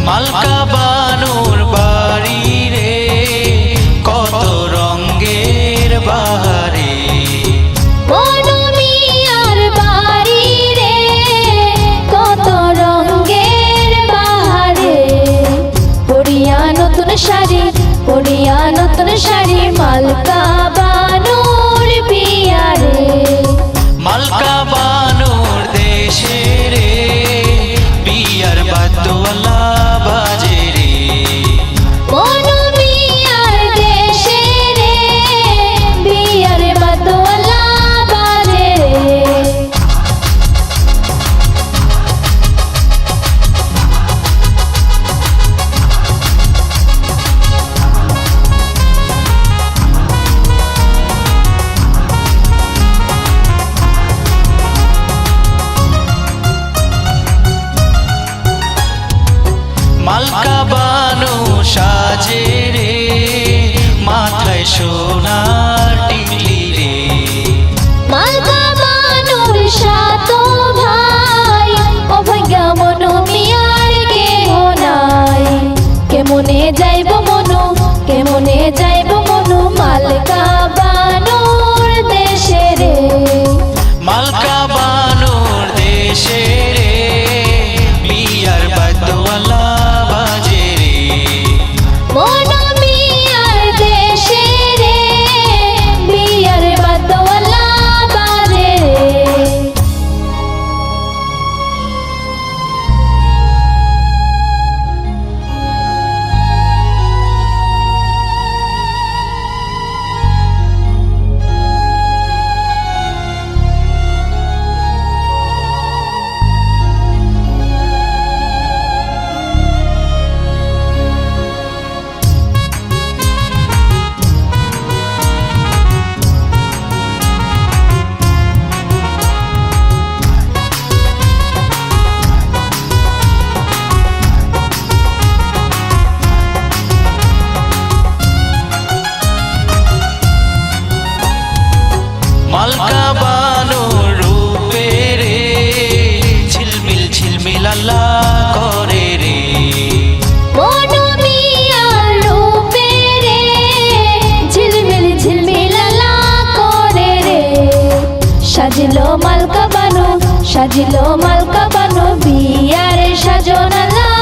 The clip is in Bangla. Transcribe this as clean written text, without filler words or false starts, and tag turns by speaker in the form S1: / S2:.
S1: মালকা বানুর বাড়ি রে কত রঙের বাহারে
S2: মনুমিয়ার বাড়ি রে কত রঙের বাহারে পরিয়া নতুন শাড়ি মালকা বানুর বিয়া রে
S1: মালকা বানুর দেশে রে বিয়ার বাদ্যওয়ালা বাজে রে
S2: মনুমিয়ার দেশে রে বিয়ার বাদ্যওয়ালা বাজে রে
S1: মালকা বানু সাজে রে মাথায় সোনার টিকলি রে
S2: মালকা বানুর সাত ভাই অভাগ্যা মনুমিয়ার কেহ নাই কেমনে যাইব মনু মালকা বানুর দেশে রে
S1: মালকা বানুর দেশে রে বিয়ার বাদ্যওয়ালা বাজে রে
S2: মনুমিয়ার দেশে রে বিয়ার বাদ্যওয়ালা বাজে রে
S1: মালকা বানুর রূপে রে ঝিলমিল আল্লাহ করে রে
S2: মনুমিয়ার রূপে রে ঝিলমিল আল্লাহ করে রে সাজিলো মালকা বানু বিয়ার সাজন আল্লাহ